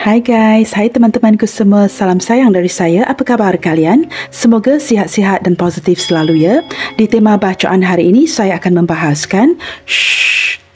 Hai guys, hai teman-temanku semua, salam sayang dari saya. Apa khabar kalian? Semoga sihat-sihat dan positif selalu ya. Di tema bacaan hari ini saya akan membahaskan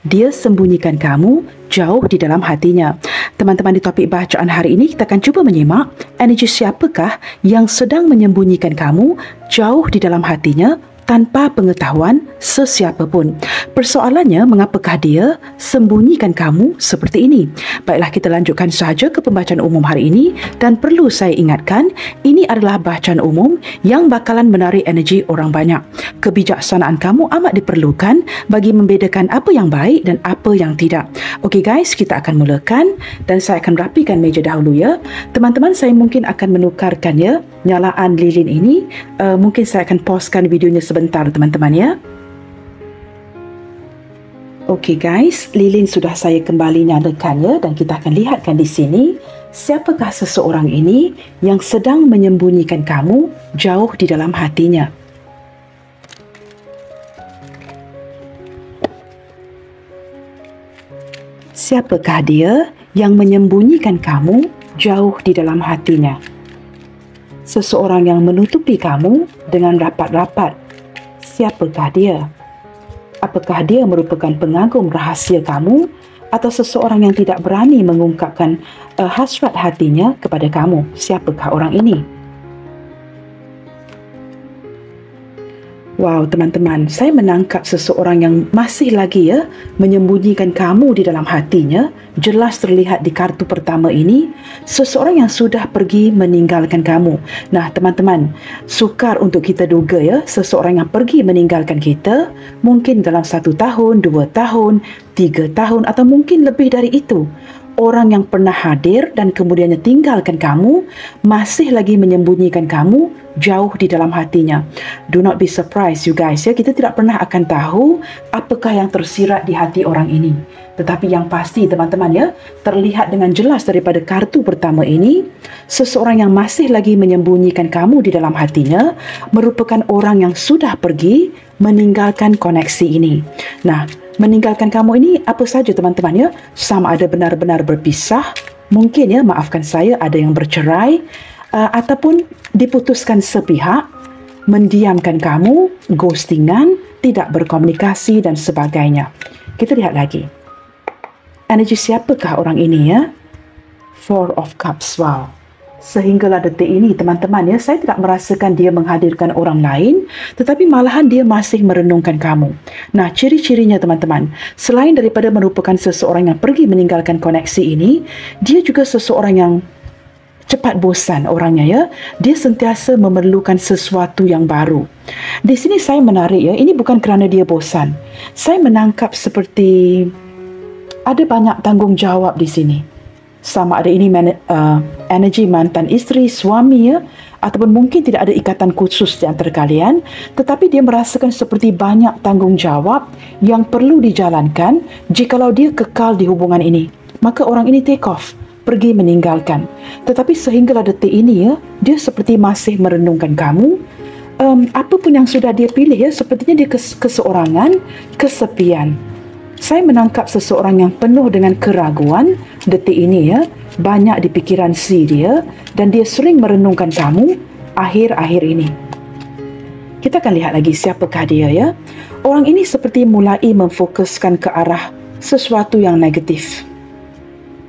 dia sembunyikan kamu jauh di dalam hatinya. Teman-teman, di topik bacaan hari ini kita akan cuba menyimak energi siapakah yang sedang menyembunyikan kamu jauh di dalam hatinya tanpa pengetahuan sesiapa pun. Persoalannya, mengapakah dia sembunyikan kamu seperti ini? Baiklah, kita lanjutkan sahaja ke pembacaan umum hari ini, dan perlu saya ingatkan, ini adalah bacaan umum yang bakalan menarik energi orang banyak. Kebijaksanaan kamu amat diperlukan bagi membedakan apa yang baik dan apa yang tidak. Okey guys, kita akan mulakan dan saya akan rapikan meja dahulu ya. Teman-teman, saya mungkin akan menukarkan ya nyalaan lilin ini. Mungkin saya akan pauskan videonya sebentar teman-teman ya. Okey guys, lilin sudah saya kembali nyalakan ya, dan kita akan lihatkan di sini siapakah seseorang ini yang sedang menyembunyikan kamu jauh di dalam hatinya. Siapakah dia yang menyembunyikan kamu jauh di dalam hatinya? Seseorang yang menutupi kamu dengan rapat-rapat. Siapakah dia? Apakah dia merupakan pengagum rahasia kamu atau seseorang yang tidak berani mengungkapkan hasrat hatinya kepada kamu? Siapakah orang ini? Wow, teman-teman, saya menangkap seseorang yang masih lagi ya menyembunyikan kamu di dalam hatinya. Jelas terlihat di kartu pertama ini, seseorang yang sudah pergi meninggalkan kamu. Nah, teman-teman, sukar untuk kita duga ya, seseorang yang pergi meninggalkan kita mungkin dalam 1 tahun, 2 tahun, 3 tahun atau mungkin lebih dari itu. Orang yang pernah hadir dan kemudiannya tinggalkan kamu masih lagi menyembunyikan kamu jauh di dalam hatinya. Do not be surprised you guys ya, kita tidak pernah akan tahu apakah yang tersirat di hati orang ini. Tetapi yang pasti teman-teman ya, terlihat dengan jelas daripada kartu pertama ini, seseorang yang masih lagi menyembunyikan kamu di dalam hatinya merupakan orang yang sudah pergi meninggalkan koneksi ini. Nah, meninggalkan kamu ini apa saja teman-teman ya? Sama ada benar-benar berpisah, mungkin ya, maafkan saya, ada yang bercerai, ataupun diputuskan sepihak, mendiamkan kamu, ghostingan, tidak berkomunikasi dan sebagainya. Kita lihat lagi. Energi siapakah orang ini ya? Four of Cups. Wow. Sehinggalah detik ini teman-teman ya, saya tidak merasakan dia menghadirkan orang lain, tetapi malahan dia masih merenungkan kamu. Nah, ciri-cirinya teman-teman, selain daripada merupakan seseorang yang pergi meninggalkan koneksi ini, dia juga seseorang yang cepat bosan orangnya ya. Dia sentiasa memerlukan sesuatu yang baru. Di sini saya menarik ya, ini bukan kerana dia bosan. Saya menangkap seperti ada banyak tanggungjawab di sini. Sama ada ini energi mantan isteri, suami ya, ataupun mungkin tidak ada ikatan khusus di antara kalian, tetapi dia merasakan seperti banyak tanggungjawab yang perlu dijalankan jikalau dia kekal di hubungan ini. Maka orang ini take off, pergi meninggalkan. Tetapi sehinggalah detik ini ya, dia seperti masih merenungkan kamu. Apapun yang sudah dia pilih ya, sepertinya dia keseorangan, kesepian. Saya menangkap seseorang yang penuh dengan keraguan detik ini ya, banyak di pikiran dia dan dia sering merenungkan kamu akhir-akhir ini. Kita akan lihat lagi siapakah dia ya. Orang ini seperti mulai memfokuskan ke arah sesuatu yang negatif.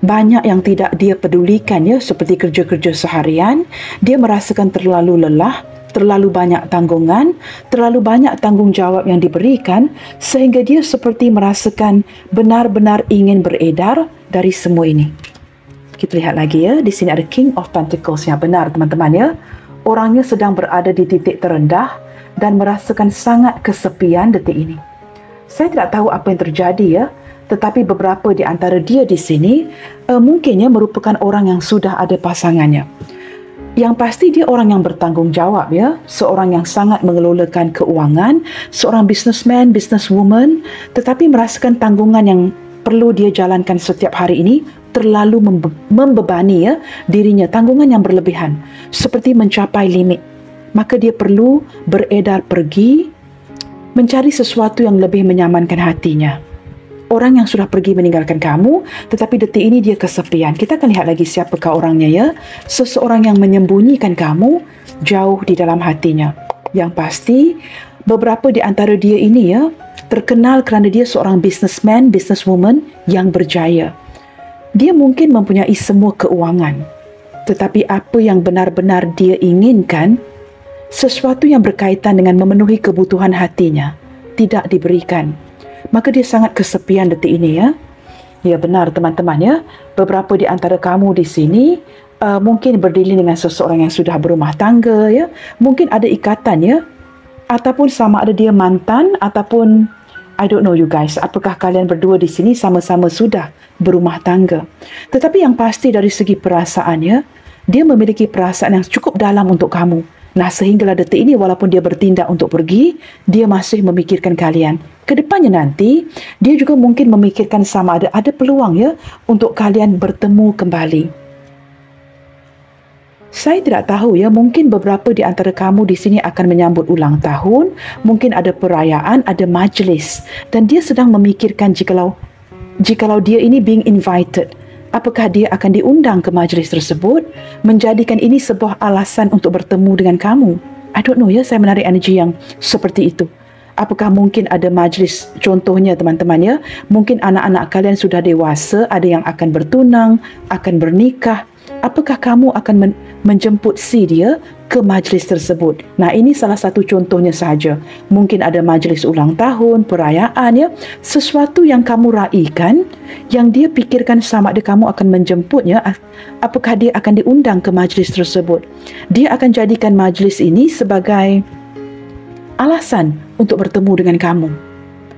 Banyak yang tidak dia pedulikan ya, seperti kerja-kerja seharian. Dia merasakan terlalu lelah, terlalu banyak tanggungan, terlalu banyak tanggungjawab yang diberikan, sehingga dia seperti merasakan benar-benar ingin beredar dari semua ini. Kita lihat lagi ya, di sini ada King of Pentacles yang benar teman-teman ya. Orangnya sedang berada di titik terendah dan merasakan sangat kesepian detik ini. Saya tidak tahu apa yang terjadi ya, tetapi beberapa di antara dia di sini mungkinnya merupakan orang yang sudah ada pasangannya. Yang pasti dia orang yang bertanggung jawab ya, seorang yang sangat mengelolakan keuangan, seorang businessman, businesswoman, tetapi merasakan tanggungan yang perlu dia jalankan setiap hari ini terlalu membebani ya dirinya, tanggungan yang berlebihan, seperti mencapai limit. Maka dia perlu beredar pergi, mencari sesuatu yang lebih menyamankan hatinya. Orang yang sudah pergi meninggalkan kamu, tetapi detik ini dia kesepian. Kita akan lihat lagi siapakah orangnya ya. Seseorang yang menyembunyikan kamu jauh di dalam hatinya. Yang pasti, beberapa di antara dia ini ya, terkenal kerana dia seorang businessman, businesswoman yang berjaya. Dia mungkin mempunyai semua keuangan. Tetapi apa yang benar-benar dia inginkan, sesuatu yang berkaitan dengan memenuhi kebutuhan hatinya, tidak diberikan. Maka dia sangat kesepian detik ini ya. Ya benar teman-teman ya. Beberapa di antara kamu di sini mungkin berdiri dengan seseorang yang sudah berumah tangga ya. Mungkin ada ikatan ya. Ataupun sama ada dia mantan ataupun I don't know you guys. Apakah kalian berdua di sini sama-sama sudah berumah tangga. Tetapi yang pasti dari segi perasaan ya, dia memiliki perasaan yang cukup dalam untuk kamu. Nah, sehinggalah detik ini walaupun dia bertindak untuk pergi, dia masih memikirkan kalian. Kedepannya nanti, dia juga mungkin memikirkan sama ada peluang ya untuk kalian bertemu kembali. Saya tidak tahu ya, mungkin beberapa di antara kamu di sini akan menyambut ulang tahun, mungkin ada perayaan, ada majlis, dan dia sedang memikirkan jikalau dia ini being invited. Apakah dia akan diundang ke majlis tersebut, menjadikan ini sebuah alasan untuk bertemu dengan kamu? I don't know ya, saya menarik energi yang seperti itu. Apakah mungkin ada majlis, contohnya teman-teman ya, mungkin anak-anak kalian sudah dewasa, ada yang akan bertunang, akan bernikah. Apakah kamu akan menjemput si dia ke majlis tersebut? Nah, ini salah satu contohnya saja. Mungkin ada majlis ulang tahun, perayaan ya, sesuatu yang kamu raikan, yang dia pikirkan sama ada kamu akan menjemputnya. Apakah dia akan diundang ke majlis tersebut? Dia akan jadikan majlis ini sebagai alasan untuk bertemu dengan kamu.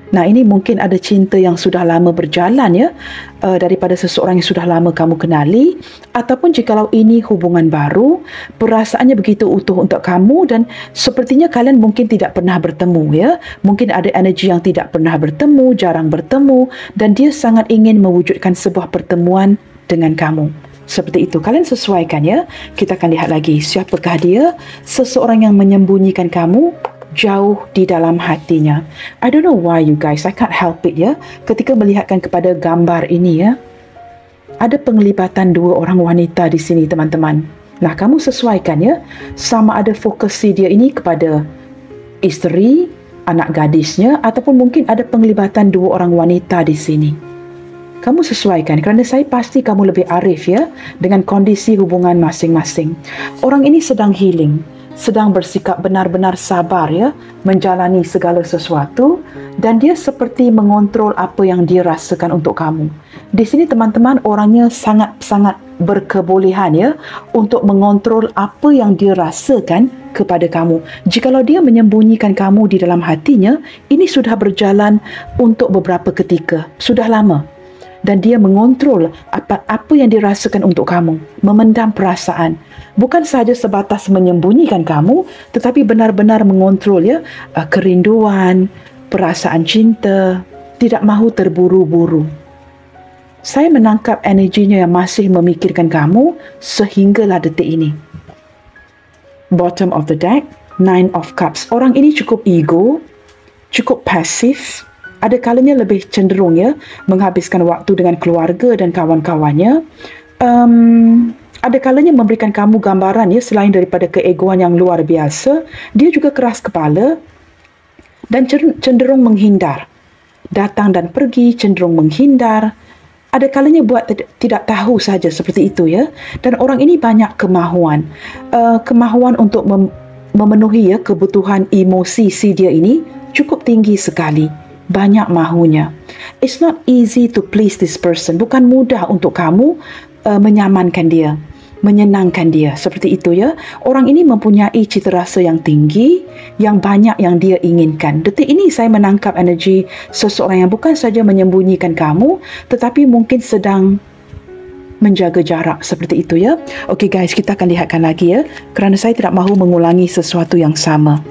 Nah, ini mungkin ada cinta yang sudah lama berjalan ya, daripada seseorang yang sudah lama kamu kenali, ataupun jikalau ini hubungan baru, perasaannya begitu utuh untuk kamu dan sepertinya kalian mungkin tidak pernah bertemu ya. Mungkin ada energi yang tidak pernah bertemu, jarang bertemu, dan dia sangat ingin mewujudkan sebuah pertemuan dengan kamu. Seperti itu, kalian sesuaikan ya. Kita akan lihat lagi siapakah dia, seseorang yang menyembunyikan kamu jauh di dalam hatinya. I don't know why you guys, I can't help it ya. Ketika melihatkan kepada gambar ini ya, ada penglibatan dua orang wanita di sini teman-teman. Nah, kamu sesuaikan ya, sama ada fokus si dia ini kepada isteri, anak gadisnya, ataupun mungkin ada penglibatan dua orang wanita di sini. Kamu sesuaikan, kerana saya pasti kamu lebih arif ya dengan kondisi hubungan masing-masing. Orang ini sedang healing, sedang bersikap benar-benar sabar ya, menjalani segala sesuatu, dan dia seperti mengontrol apa yang dia rasakan untuk kamu. Di sini teman-teman, orangnya sangat-sangat berkebolehan ya untuk mengontrol apa yang dia rasakan kepada kamu. Jikalau dia menyembunyikan kamu di dalam hatinya, ini sudah berjalan untuk beberapa ketika, sudah lama. Dan dia mengontrol apa yang dirasakan untuk kamu, memendam perasaan. Bukan sahaja sebatas menyembunyikan kamu, tetapi benar-benar mengontrol ya, kerinduan, perasaan cinta, tidak mahu terburu-buru. Saya menangkap energinya yang masih memikirkan kamu sehinggalah detik ini. Bottom of the deck, 9 of Cups. Orang ini cukup ego, cukup pasif. Ada kalanya lebih cenderung ya menghabiskan waktu dengan keluarga dan kawan-kawannya. Ada kalanya memberikan kamu gambaran ya, selain daripada keegoan yang luar biasa, dia juga keras kepala dan cenderung menghindar. Datang dan pergi, cenderung menghindar. Ada kalanya buat tidak tahu saja seperti itu ya. Dan orang ini banyak kemahuan. Kemahuan untuk memenuhi ya kebutuhan emosi si dia ini cukup tinggi sekali. Banyak mahunya. It's not easy to please this person. Bukan mudah untuk kamu menyamankan dia, menyenangkan dia. Seperti itu ya. Orang ini mempunyai cita rasa yang tinggi, yang banyak yang dia inginkan. Detik ini saya menangkap energi seseorang yang bukan saja menyembunyikan kamu, tetapi mungkin sedang menjaga jarak. Seperti itu ya. Okey guys, kita akan lihatkan lagi ya, kerana saya tidak mahu mengulangi sesuatu yang sama.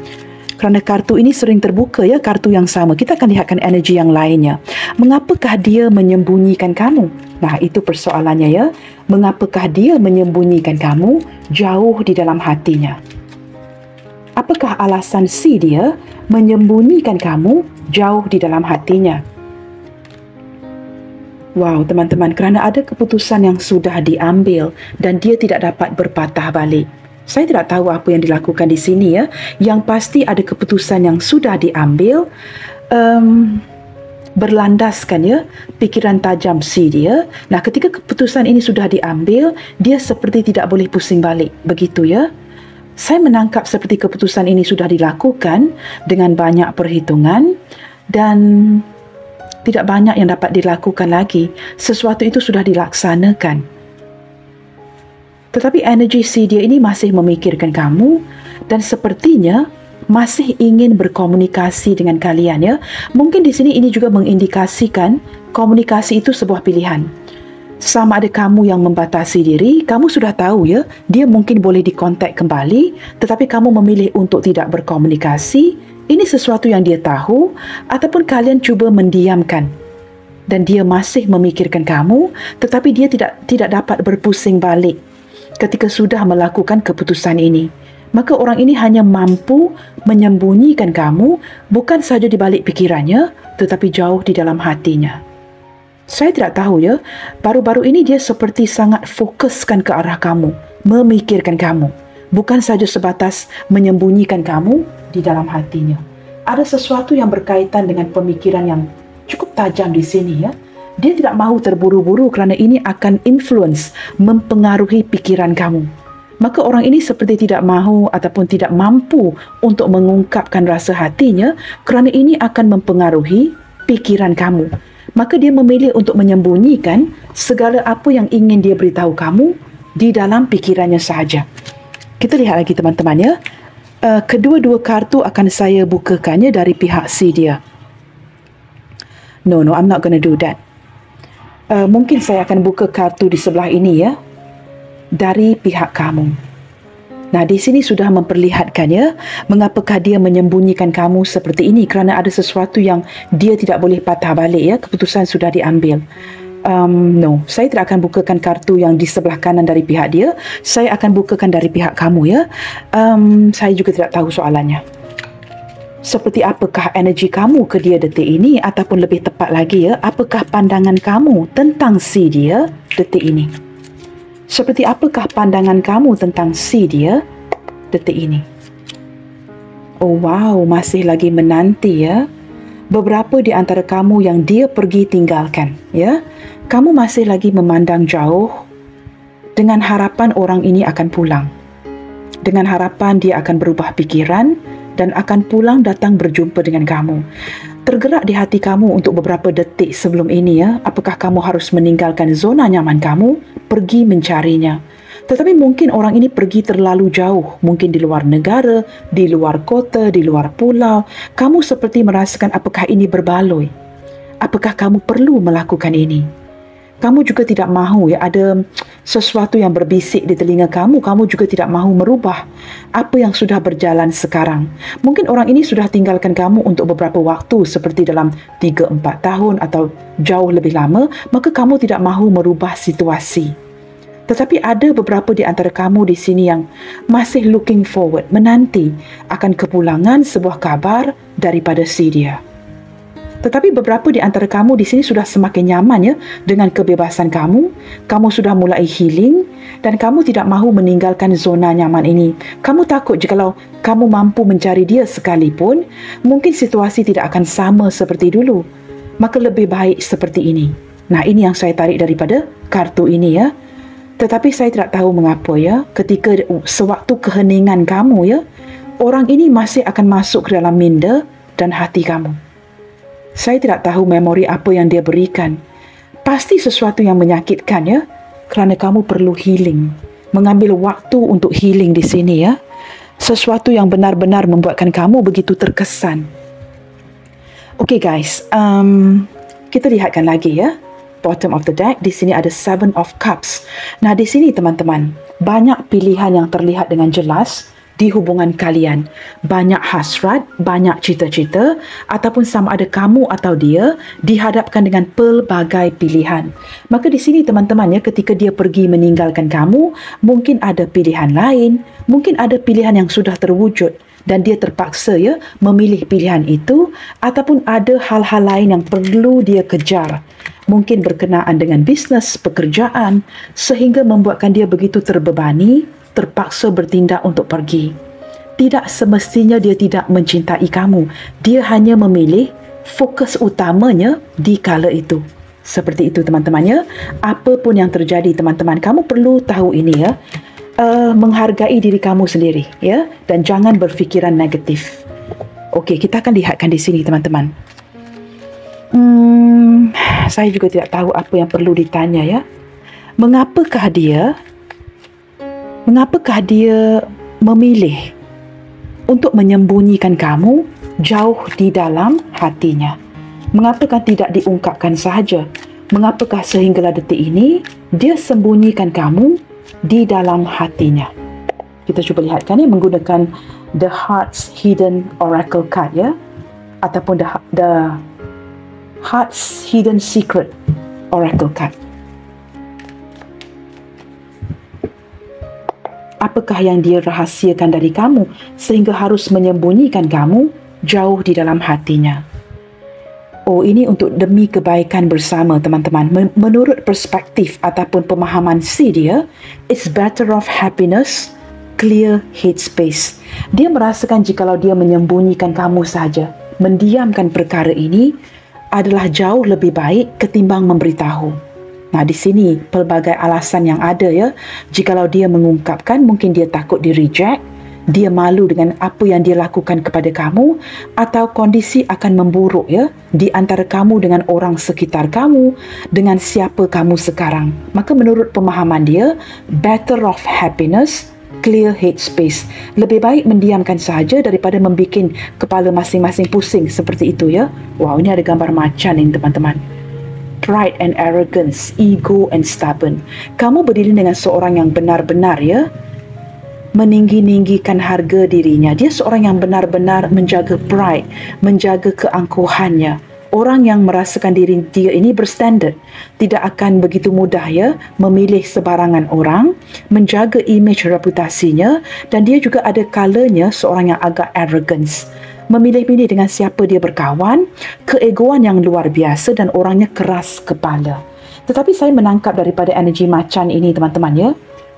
Kerana kartu ini sering terbuka ya, kartu yang sama. Kita akan lihatkan energi yang lainnya. Mengapakah dia menyembunyikan kamu? Nah, itu persoalannya ya. Mengapakah dia menyembunyikan kamu jauh di dalam hatinya? Apakah alasan si dia menyembunyikan kamu jauh di dalam hatinya? Wow, teman-teman, kerana ada keputusan yang sudah diambil dan dia tidak dapat berpatah balik. Saya tidak tahu apa yang dilakukan di sini ya. Yang pasti ada keputusan yang sudah diambil, berlandaskan ya pikiran tajam si dia. Nah, ketika keputusan ini sudah diambil, dia seperti tidak boleh pusing balik. Begitu ya. Saya menangkap seperti keputusan ini sudah dilakukan dengan banyak perhitungan dan tidak banyak yang dapat dilakukan lagi. Sesuatu itu sudah dilaksanakan. Tetapi energi si dia ini masih memikirkan kamu dan sepertinya masih ingin berkomunikasi dengan kalian ya. Mungkin di sini ini juga mengindikasikan komunikasi itu sebuah pilihan. Sama ada kamu yang membatasi diri, kamu sudah tahu ya, dia mungkin boleh dikontak kembali, tetapi kamu memilih untuk tidak berkomunikasi. Ini sesuatu yang dia tahu, ataupun kalian cuba mendiamkan dan dia masih memikirkan kamu, tetapi dia tidak dapat berpusing balik ketika sudah melakukan keputusan ini. Maka orang ini hanya mampu menyembunyikan kamu, bukan saja di balik pikirannya, tetapi jauh di dalam hatinya. Saya tidak tahu ya, baru-baru ini dia seperti sangat fokuskan ke arah kamu, memikirkan kamu, bukan saja sebatas menyembunyikan kamu di dalam hatinya. Ada sesuatu yang berkaitan dengan pemikiran yang cukup tajam di sini ya. Dia tidak mahu terburu-buru kerana ini akan influence, mempengaruhi pikiran kamu. Maka orang ini seperti tidak mahu ataupun tidak mampu untuk mengungkapkan rasa hatinya kerana ini akan mempengaruhi pikiran kamu. Maka dia memilih untuk menyembunyikan segala apa yang ingin dia beritahu kamu di dalam pikirannya sahaja. Kita lihat lagi teman-teman ya. Kedua-dua kartu akan saya bukakannya dari pihak si dia. No, I'm not going to do that. Mungkin saya akan buka kartu di sebelah ini ya, dari pihak kamu. Nah, di sini sudah memperlihatkan ya, mengapakah dia menyembunyikan kamu seperti ini kerana ada sesuatu yang dia tidak boleh patah balik ya, keputusan sudah diambil. No, saya tidak akan bukakan kartu yang di sebelah kanan dari pihak dia. Saya akan bukakan dari pihak kamu ya. Saya juga tidak tahu soalannya. Seperti apakah energi kamu ke dia detik ini, ataupun lebih tepat lagi ya, apakah pandangan kamu tentang si dia detik ini? Seperti apakah pandangan kamu tentang si dia detik ini? Oh wow, masih lagi menanti ya. Beberapa di antara kamu yang dia pergi tinggalkan ya. Kamu masih lagi memandang jauh dengan harapan orang ini akan pulang. Dengan harapan dia akan berubah pikiran dan akan pulang datang berjumpa dengan kamu. Tergerak di hati kamu untuk beberapa detik sebelum ini ya, apakah kamu harus meninggalkan zona nyaman kamu, pergi mencarinya. Tetapi mungkin orang ini pergi terlalu jauh, mungkin di luar negara, di luar kota, di luar pulau. Kamu seperti merasakan apakah ini berbaloi? Apakah kamu perlu melakukan ini? Kamu juga tidak mahu ya, ada sesuatu yang berbisik di telinga kamu, kamu juga tidak mahu merubah apa yang sudah berjalan sekarang. Mungkin orang ini sudah tinggalkan kamu untuk beberapa waktu, seperti dalam 3-4 tahun atau jauh lebih lama, maka kamu tidak mahu merubah situasi. Tetapi ada beberapa di antara kamu di sini yang masih looking forward, menanti akan kepulangan sebuah kabar daripada si dia. Tetapi beberapa di antara kamu di sini sudah semakin nyaman ya dengan kebebasan kamu. Kamu sudah mulai healing dan kamu tidak mahu meninggalkan zona nyaman ini. Kamu takut jikalau kamu mampu mencari dia sekalipun, mungkin situasi tidak akan sama seperti dulu. Maka lebih baik seperti ini. Nah, ini yang saya tarik daripada kartu ini ya. Tetapi saya tidak tahu mengapa ya, ketika sewaktu keheningan kamu ya, orang ini masih akan masuk ke dalam minda dan hati kamu. Saya tidak tahu memori apa yang dia berikan. Pasti sesuatu yang menyakitkan ya, kerana kamu perlu healing. Mengambil waktu untuk healing di sini ya. Sesuatu yang benar-benar membuatkan kamu begitu terkesan. Okay guys, kita lihatkan lagi ya. Bottom of the deck, di sini ada Seven of Cups. Nah, di sini teman-teman, banyak pilihan yang terlihat dengan jelas di hubungan kalian. Banyak hasrat, banyak cita-cita, ataupun sama ada kamu atau dia dihadapkan dengan pelbagai pilihan. Maka di sini teman-teman ya, ketika dia pergi meninggalkan kamu, mungkin ada pilihan lain, mungkin ada pilihan yang sudah terwujud dan dia terpaksa ya memilih pilihan itu, ataupun ada hal-hal lain yang perlu dia kejar mungkin berkenaan dengan bisnes, pekerjaan, sehingga membuatkan dia begitu terbebani, terpaksa bertindak untuk pergi. Tidak semestinya dia tidak mencintai kamu. Dia hanya memilih fokus utamanya di kala itu. Seperti itu teman-teman ya. Apa pun yang terjadi teman-teman, kamu perlu tahu ini ya. Menghargai diri kamu sendiri ya, dan jangan berfikiran negatif. Okey, kita akan lihatkan di sini teman-teman. Saya juga tidak tahu apa yang perlu ditanya ya. Mengapakah dia memilih untuk menyembunyikan kamu jauh di dalam hatinya? Mengapakah tidak diungkapkan sahaja? Mengapakah sehinggalah detik ini dia sembunyikan kamu di dalam hatinya? Kita cuba lihatkan ya, menggunakan The Heart's Hidden Oracle Card ya, ataupun the Heart's Hidden Secret Oracle Card. Apakah yang dia rahasiakan dari kamu sehingga harus menyembunyikan kamu jauh di dalam hatinya? Oh, ini untuk demi kebaikan bersama teman-teman. Menurut perspektif ataupun pemahaman si dia, it's better of happiness, clear headspace. Dia merasakan jikalau dia menyembunyikan kamu saja, mendiamkan perkara ini adalah jauh lebih baik ketimbang memberitahu. Nah, di sini pelbagai alasan yang ada ya. Jikalau dia mengungkapkan, mungkin dia takut di reject, dia malu dengan apa yang dia lakukan kepada kamu, atau kondisi akan memburuk ya di antara kamu dengan orang sekitar kamu, dengan siapa kamu sekarang. Maka menurut pemahaman dia, better of happiness, clear headspace. Lebih baik mendiamkan sahaja daripada membuat kepala masing-masing pusing seperti itu ya. Wow, ini ada gambar macan ini teman-teman. Pride and arrogance, ego and stubborn. Kamu berdiri dengan seorang yang benar-benar ya meninggi-ninggikan harga dirinya. Dia seorang yang benar-benar menjaga pride, menjaga keangkuhannya. Orang yang merasakan diri dia ini berstandard, tidak akan begitu mudah ya memilih sebarangan orang, menjaga image reputasinya, dan dia juga ada kalanya seorang yang agak arrogance, memilih-milih dengan siapa dia berkawan, keegoan yang luar biasa, dan orangnya keras kepala. Tetapi saya menangkap daripada energi macan ini teman-teman ya,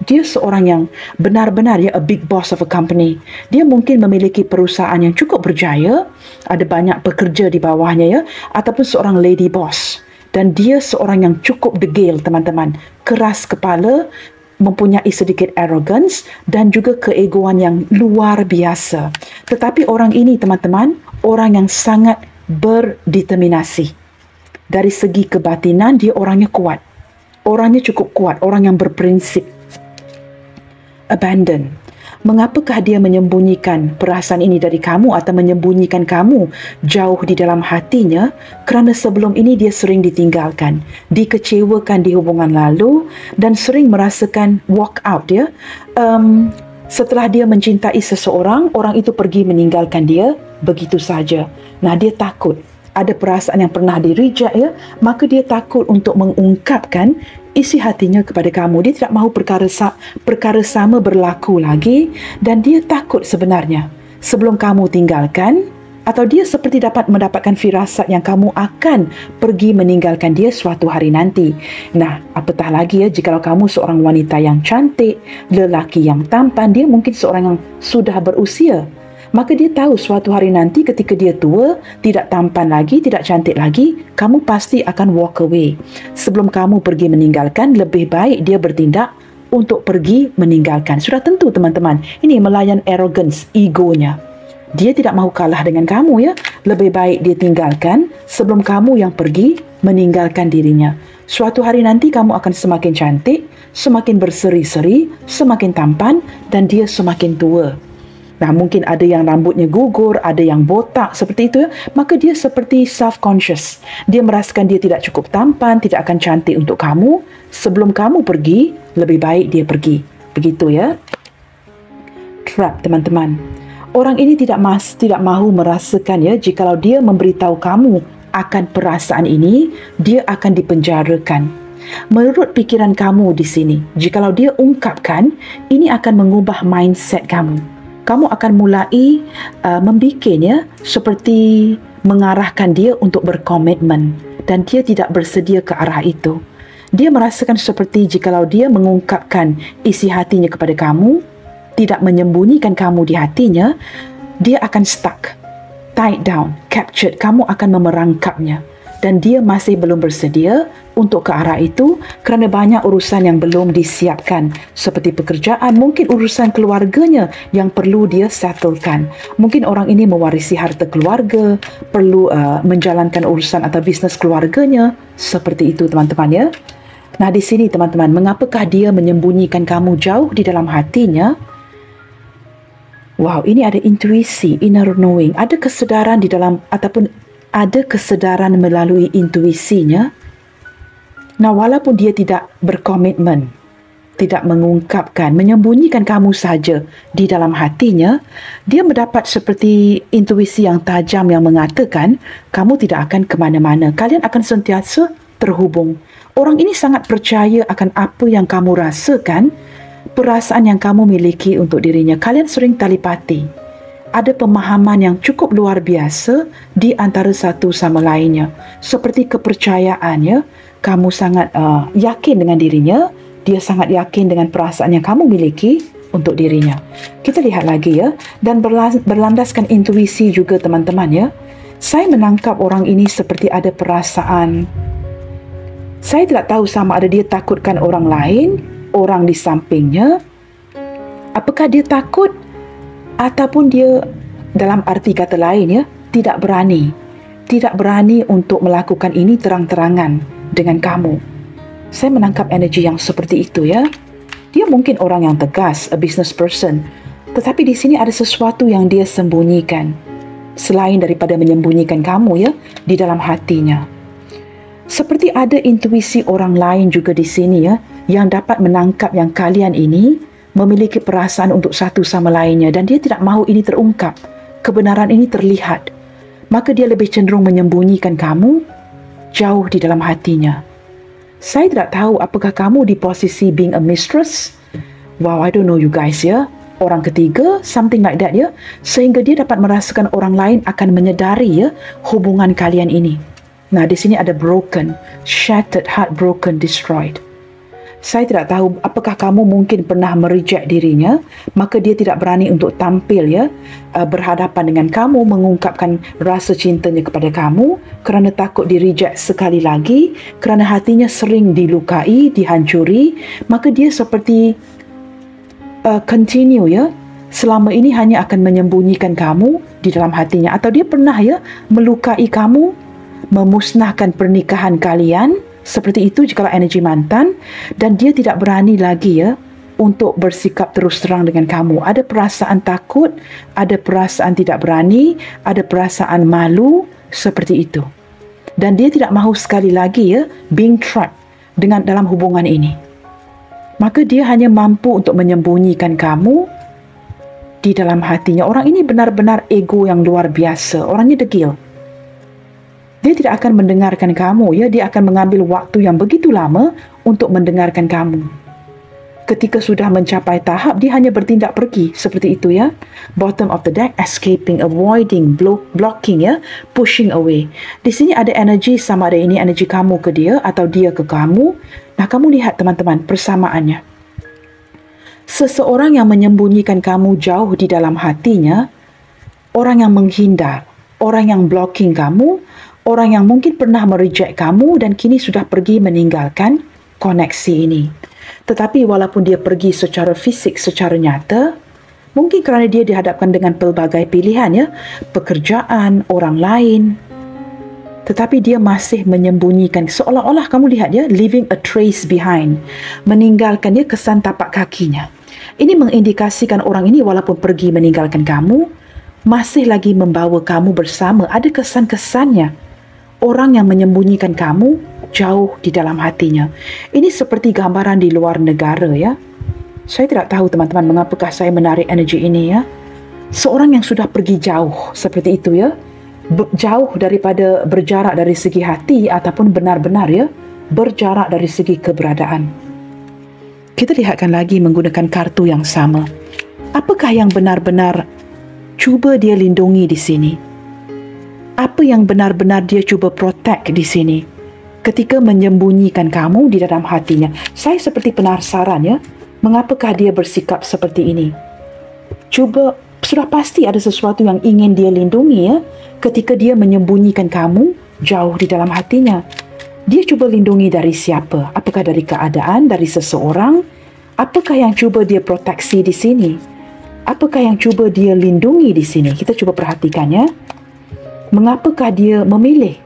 dia seorang yang benar-benar ya a big boss of a company. Dia mungkin memiliki perusahaan yang cukup berjaya, ada banyak pekerja di bawahnya ya, ataupun seorang lady boss. Dan dia seorang yang cukup degil teman-teman, keras kepala, mempunyai sedikit arrogance dan juga keegoan yang luar biasa. Tetapi orang ini teman-teman, orang yang sangat berdeterminasi. Dari segi kebatinan dia orangnya kuat. Orangnya cukup kuat, orang yang berprinsip. Abandon. Mengapakah dia menyembunyikan perasaan ini dari kamu atau menyembunyikan kamu jauh di dalam hatinya? Kerana sebelum ini dia sering ditinggalkan, dikecewakan di hubungan lalu, dan sering merasakan walk out ya. Setelah dia mencintai seseorang, orang itu pergi meninggalkan dia begitu saja. Nah, dia takut. Ada perasaan yang pernah di-reject ya, maka dia takut untuk mengungkapkan isi hatinya kepada kamu. Dia tidak mahu perkara sama berlaku lagi, dan dia takut sebenarnya sebelum kamu tinggalkan, atau dia seperti dapat mendapatkan firasat yang kamu akan pergi meninggalkan dia suatu hari nanti. Nah, apatah lagi ya jikalau kamu seorang wanita yang cantik, lelaki yang tampan, dia mungkin seorang yang sudah berusia. Maka dia tahu suatu hari nanti ketika dia tua, tidak tampan lagi, tidak cantik lagi, kamu pasti akan walk away. Sebelum kamu pergi meninggalkan, lebih baik dia bertindak untuk pergi meninggalkan. Sudah tentu teman-teman, ini melayan arrogance, egonya. Dia tidak mahu kalah dengan kamu ya. Lebih baik dia tinggalkan sebelum kamu yang pergi meninggalkan dirinya. Suatu hari nanti kamu akan semakin cantik, semakin berseri-seri, semakin tampan, dan dia semakin tua. Nah, mungkin ada yang rambutnya gugur, ada yang botak seperti itu ya. Maka dia seperti self-conscious. Dia merasakan dia tidak cukup tampan, tidak akan cantik untuk kamu. Sebelum kamu pergi, lebih baik dia pergi. Begitu ya. Trap teman-teman. Orang ini tidak mahu merasakan ya, jikalau dia memberitahu kamu akan perasaan ini, dia akan dipenjarakan. Menurut pikiran kamu di sini, jikalau dia ungkapkan, ini akan mengubah mindset kamu. Kamu akan mulai membikin ya, seperti mengarahkan dia untuk berkomitmen. dan dia tidak bersedia ke arah itu. Dia merasakan seperti jikalau dia mengungkapkan isi hatinya kepada kamu, tidak menyembunyikan kamu di hatinya, dia akan stuck, tied down, captured. Kamu akan memerangkapnya. Dan dia masih belum bersedia untuk ke arah itu kerana banyak urusan yang belum disiapkan. Seperti pekerjaan, mungkin urusan keluarganya yang perlu dia settlekan. Mungkin orang ini mewarisi harta keluarga, perlu menjalankan urusan atau bisnes keluarganya. Seperti itu teman-teman ya. Nah di sini teman-teman, mengapakah dia menyembunyikan kamu jauh di dalam hatinya? Wow, ini ada intuisi, inner knowing. Ada kesedaran di dalam ataupun ada kesedaran melalui intuisinya. Nah, walaupun dia tidak berkomitmen, tidak mengungkapkan, menyembunyikan kamu saja di dalam hatinya, dia mendapat seperti intuisi yang tajam yang mengatakan kamu tidak akan ke mana-mana. Kalian akan sentiasa terhubung. Orang ini sangat percaya akan apa yang kamu rasakan, perasaan yang kamu miliki untuk dirinya. Kalian sering telepati. Ada pemahaman yang cukup luar biasa di antara satu sama lainnya. Seperti kepercayaan ya. Kamu sangat yakin dengan dirinya. Dia sangat yakin dengan perasaan yang kamu miliki untuk dirinya. Kita lihat lagi ya. Dan berlandaskan intuisi juga teman-teman ya. Saya menangkap orang ini seperti ada perasaan. Saya tidak tahu sama ada dia takutkan orang lain, orang di sampingnya. Apakah dia takut? Ataupun dia dalam arti kata lain ya, tidak berani untuk melakukan ini terang-terangan dengan kamu. Saya menangkap energi yang seperti itu ya. Dia mungkin orang yang tegas, a business person, tetapi di sini ada sesuatu yang dia sembunyikan selain daripada menyembunyikan kamu ya di dalam hatinya. Seperti ada intuisi orang lain juga di sini ya, yang dapat menangkap yang kalian ini memiliki perasaan untuk satu sama lainnya dan dia tidak mahu ini terungkap, kebenaran ini terlihat. Maka dia lebih cenderung menyembunyikan kamu jauh di dalam hatinya. Saya tidak tahu apakah kamu di posisi being a mistress. Wow, I don't know you guys ya. Orang ketiga, something like that ya. Sehingga dia dapat merasakan orang lain akan menyedari ya hubungan kalian ini. Nah, di sini ada broken, shattered, heartbroken, destroyed. Saya tidak tahu apakah kamu mungkin pernah mereject dirinya, maka dia tidak berani untuk tampil ya, berhadapan dengan kamu, mengungkapkan rasa cintanya kepada kamu kerana takut di reject sekali lagi, kerana hatinya sering dilukai, dihancuri, maka dia seperti continue ya, selama ini hanya akan menyembunyikan kamu di dalam hatinya. Atau dia pernah ya melukai kamu, memusnahkan pernikahan kalian, seperti itu jika energi mantan, dan dia tidak berani lagi ya untuk bersikap terus terang dengan kamu. Ada perasaan takut, ada perasaan tidak berani, ada perasaan malu, seperti itu. Dan dia tidak mahu sekali lagi ya being trapped dengan dalam hubungan ini. Maka dia hanya mampu untuk menyembunyikan kamu di dalam hatinya. Orang ini benar-benar ego yang luar biasa. Orangnya degil. Dia tidak akan mendengarkan kamu ya, dia akan mengambil waktu yang begitu lama untuk mendengarkan kamu. Ketika sudah mencapai tahap, dia hanya bertindak pergi, seperti itu ya. Bottom of the deck, escaping, avoiding, blocking ya, pushing away. Di sini ada energi, sama ada ini energi kamu ke dia atau dia ke kamu. Nah, kamu lihat teman-teman persamaannya. Seseorang yang menyembunyikan kamu jauh di dalam hatinya, orang yang menghindar, orang yang blocking kamu, orang yang mungkin pernah mereject kamu dan kini sudah pergi meninggalkan koneksi ini. Tetapi walaupun dia pergi secara fisik, secara nyata, mungkin kerana dia dihadapkan dengan pelbagai pilihan ya, pekerjaan, orang lain, tetapi dia masih menyembunyikan, seolah-olah kamu lihat ya, leaving a trace behind, meninggalkan dia kesan tapak kakinya. Ini mengindikasikan orang ini walaupun pergi meninggalkan kamu, masih lagi membawa kamu bersama, ada kesan-kesannya. Orang yang menyembunyikan kamu jauh di dalam hatinya. Ini seperti gambaran di luar negara ya. Saya tidak tahu teman-teman mengapakah saya menarik energi ini ya. Seorang yang sudah pergi jauh seperti itu ya. Jauh daripada berjarak dari segi hati ataupun benar-benar ya, berjarak dari segi keberadaan. Kita lihatkan lagi menggunakan kartu yang sama. Apakah yang benar-benar cuba dia lindungi di sini? Apa yang benar-benar dia cuba protect di sini? ketika menyembunyikan kamu di dalam hatinya. Saya seperti penasaran ya, mengapakah dia bersikap seperti ini? Cuba, sudah pasti ada sesuatu yang ingin dia lindungi ya, ketika dia menyembunyikan kamu jauh di dalam hatinya. Dia cuba lindungi dari siapa? Apakah dari keadaan, dari seseorang? Apakah yang cuba dia proteksi di sini? Apakah yang cuba dia lindungi di sini? Kita cuba perhatikan ya. Mengapakah dia memilih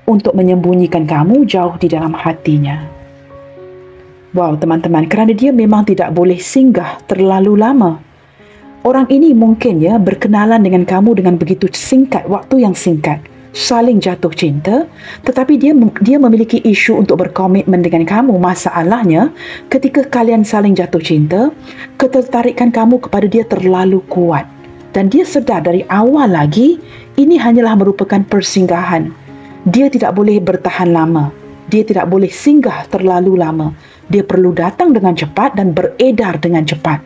untuk menyembunyikan kamu jauh di dalam hatinya? Wow, teman-teman, kerana dia memang tidak boleh singgah terlalu lama. Orang ini mungkin ya berkenalan dengan kamu dengan begitu singkat, waktu yang singkat, saling jatuh cinta, tetapi dia memiliki isu untuk berkomitmen dengan kamu. Masalahnya, ketika kalian saling jatuh cinta, ketertarikan kamu kepada dia terlalu kuat. Dan dia sedar dari awal lagi, ini hanyalah merupakan persinggahan. Dia tidak boleh bertahan lama. Dia tidak boleh singgah terlalu lama. Dia perlu datang dengan cepat dan beredar dengan cepat.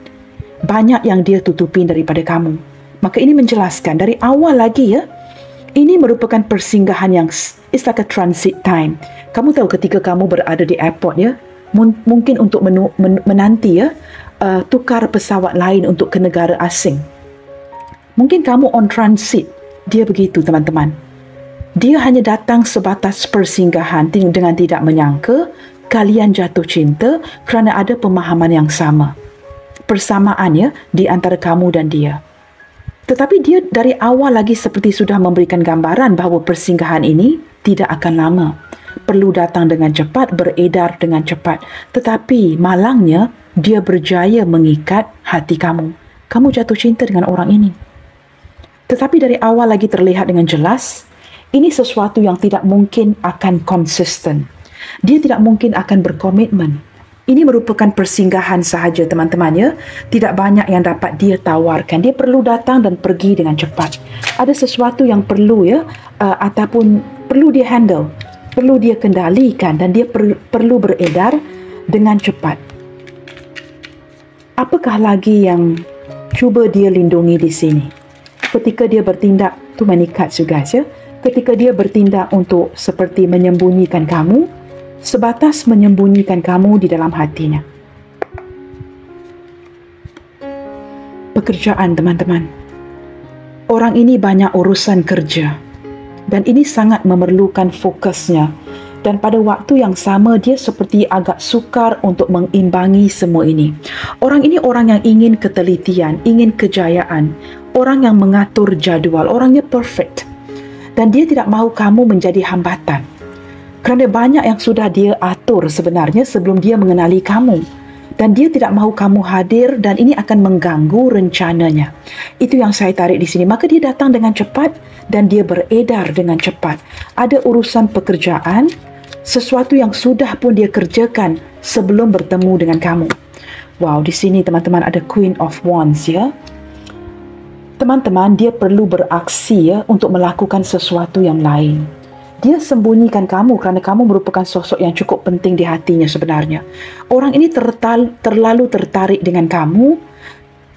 Banyak yang dia tutupi daripada kamu. Maka ini menjelaskan dari awal lagi ya, ini merupakan persinggahan yang it's like a transit time. Kamu tahu ketika kamu berada di airport ya, mungkin untuk menanti ya, tukar pesawat lain untuk ke negara asing. Mungkin kamu on transit. Dia begitu teman-teman. Dia hanya datang sebatas persinggahan dengan tidak menyangka kalian jatuh cinta kerana ada pemahaman yang sama. Persamaan ya di antara kamu dan dia. Tetapi dia dari awal lagi seperti sudah memberikan gambaran bahawa persinggahan ini tidak akan lama. Perlu datang dengan cepat, beredar dengan cepat. Tetapi malangnya dia berjaya mengikat hati kamu. Kamu jatuh cinta dengan orang ini. Tetapi dari awal lagi terlihat dengan jelas, ini sesuatu yang tidak mungkin akan konsisten. Dia tidak mungkin akan berkomitmen. Ini merupakan persinggahan sahaja teman-teman ya. Tidak banyak yang dapat dia tawarkan. Dia perlu datang dan pergi dengan cepat. Ada sesuatu yang perlu ya, ataupun perlu dia handle, perlu dia kendalikan, dan dia perlu beredar dengan cepat. Apakah lagi yang cuba dia lindungi di sini? Ketika dia bertindak, tu manikat juga ya. Ketika dia bertindak untuk seperti menyembunyikan kamu, sebatas menyembunyikan kamu di dalam hatinya. Pekerjaan teman-teman. Orang ini banyak urusan kerja dan ini sangat memerlukan fokusnya, dan pada waktu yang sama dia seperti agak sukar untuk mengimbangi semua ini. Orang ini orang yang ingin ketelitian, ingin kejayaan, orang yang mengatur jadual, orangnya perfect, dan dia tidak mahu kamu menjadi hambatan. Kerana banyak yang sudah dia atur sebenarnya sebelum dia mengenali kamu. Dan dia tidak mahu kamu hadir dan ini akan mengganggu rencananya. Itu yang saya tarik di sini. Maka dia datang dengan cepat dan dia beredar dengan cepat. Ada urusan pekerjaan, sesuatu yang sudah pun dia kerjakan sebelum bertemu dengan kamu. Wow, di sini teman-teman ada Queen of Wands ya. Teman-teman, dia perlu beraksi ya untuk melakukan sesuatu yang lain. Dia sembunyikan kamu kerana kamu merupakan sosok yang cukup penting di hatinya sebenarnya. Orang ini terlalu tertarik dengan kamu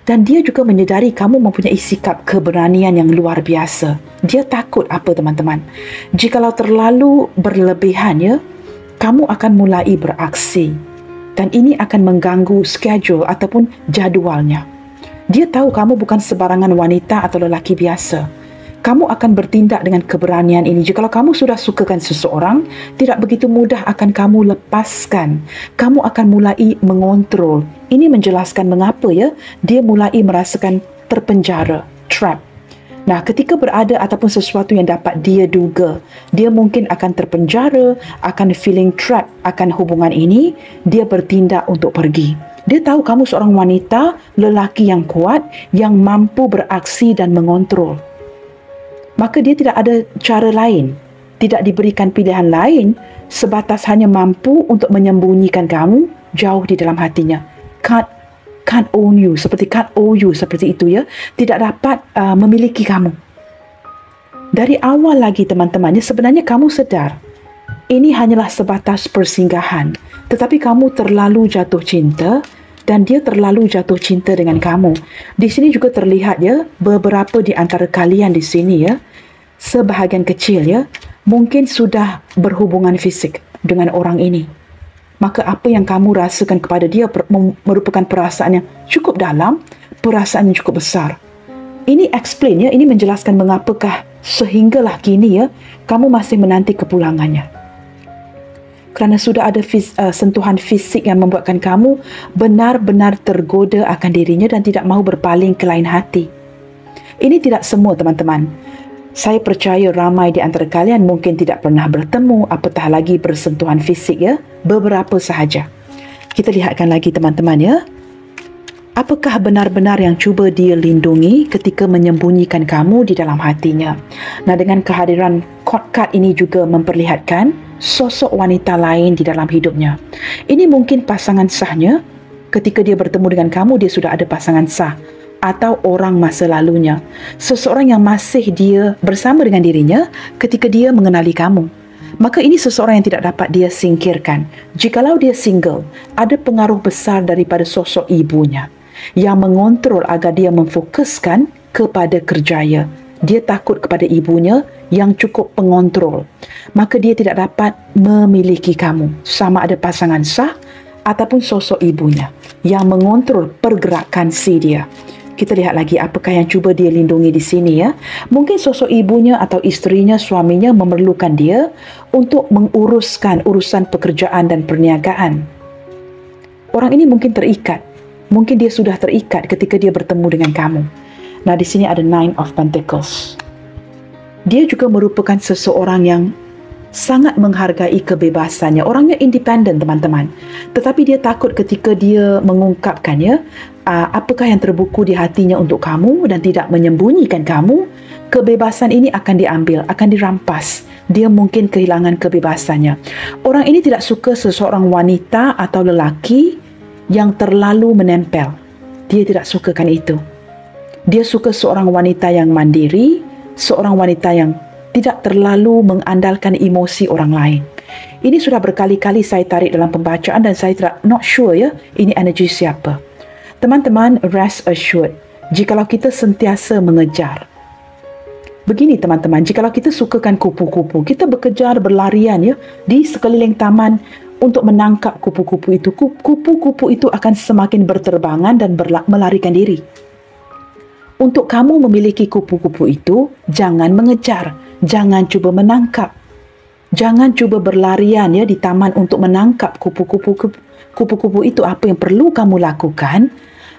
dan dia juga menyedari kamu mempunyai sikap keberanian yang luar biasa. Dia takut apa teman-teman? Jikalau terlalu berlebihan ya, kamu akan mulai beraksi dan ini akan mengganggu schedule ataupun jadualnya. Dia tahu kamu bukan sebarangan wanita atau lelaki biasa. Kamu akan bertindak dengan keberanian ini. Jikalau kamu sudah sukakan seseorang, tidak begitu mudah akan kamu lepaskan. Kamu akan mulai mengontrol. Ini menjelaskan mengapa ya dia mulai merasakan terpenjara, trap. Nah, ketika berada ataupun sesuatu yang dapat dia duga, dia mungkin akan terpenjara, akan feeling trap akan hubungan ini, dia bertindak untuk pergi. Dia tahu kamu seorang wanita, lelaki yang kuat, yang mampu beraksi dan mengontrol. Maka dia tidak ada cara lain, tidak diberikan pilihan lain, sebatas hanya mampu untuk menyembunyikan kamu jauh di dalam hatinya. Can't own you, seperti can't own you, seperti itu ya. Tidak dapat memiliki kamu. Dari awal lagi teman-temannya, sebenarnya kamu sedar, ini hanyalah sebatas persinggahan. Tetapi kamu terlalu jatuh cinta, dan dia terlalu jatuh cinta dengan kamu. Di sini juga terlihat ya, beberapa di antara kalian di sini ya, sebahagian kecil ya, mungkin sudah berhubungan fisik. dengan orang ini, maka apa yang kamu rasakan kepada dia merupakan perasaan yang cukup dalam, perasaan yang cukup besar. Ini explain ya, ini menjelaskan mengapakah sehinggalah kini ya, kamu masih menanti kepulangannya. Kerana sudah ada sentuhan fisik yang membuatkan kamu benar-benar tergoda akan dirinya dan tidak mahu berpaling ke lain hati. Ini tidak semua teman-teman. Saya percaya ramai di antara kalian mungkin tidak pernah bertemu, apatah lagi bersentuhan fisik ya. Beberapa sahaja. Kita lihatkan lagi teman-teman ya. Apakah benar-benar yang cuba dia lindungi ketika menyembunyikan kamu di dalam hatinya? Nah, dengan kehadiran kad ini juga memperlihatkan sosok wanita lain di dalam hidupnya. Ini mungkin pasangan sahnya. Ketika dia bertemu dengan kamu, dia sudah ada pasangan sah. Atau orang masa lalunya. Seseorang yang masih dia bersama dengan dirinya ketika dia mengenali kamu. Maka ini seseorang yang tidak dapat dia singkirkan. Jikalau dia single, ada pengaruh besar daripada sosok ibunya yang mengontrol agar dia memfokuskan kepada kerjaya. Dia takut kepada ibunya yang cukup pengontrol. Maka dia tidak dapat memiliki kamu. Sama ada pasangan sah ataupun sosok ibunya yang mengontrol pergerakan si dia. Kita lihat lagi apakah yang cuba dia lindungi di sini ya. Mungkin sosok ibunya atau isterinya, suaminya memerlukan dia untuk menguruskan urusan pekerjaan dan perniagaan. Orang ini mungkin terikat. Mungkin dia sudah terikat ketika dia bertemu dengan kamu. Nah, di sini ada Nine of Pentacles. Dia juga merupakan seseorang yang sangat menghargai kebebasannya. Orangnya independen, teman-teman. Tetapi dia takut ketika dia mengungkapkannya, apakah yang terbuku di hatinya untuk kamu dan tidak menyembunyikan kamu, kebebasan ini akan diambil, akan dirampas. Dia mungkin kehilangan kebebasannya. Orang ini tidak suka seseorang wanita atau lelaki yang terlalu menempel. Dia tidak sukakan itu. Dia suka seorang wanita yang mandiri, seorang wanita yang tidak terlalu mengandalkan emosi orang lain. Ini sudah berkali-kali saya tarik dalam pembacaan dan saya not sure ya, ini energi siapa. Teman-teman, rest assured, jikalau kita sentiasa mengejar. Begini teman-teman, jikalau kita sukakan kupu-kupu, kita bekejar berlarian ya di sekeliling taman untuk menangkap kupu-kupu itu. Kupu-kupu itu akan semakin berterbangan dan melarikan diri. Untuk kamu memiliki kupu-kupu itu, jangan mengejar, jangan cuba menangkap. Jangan cuba berlarian ya di taman untuk menangkap kupu-kupu itu. Apa yang perlu kamu lakukan?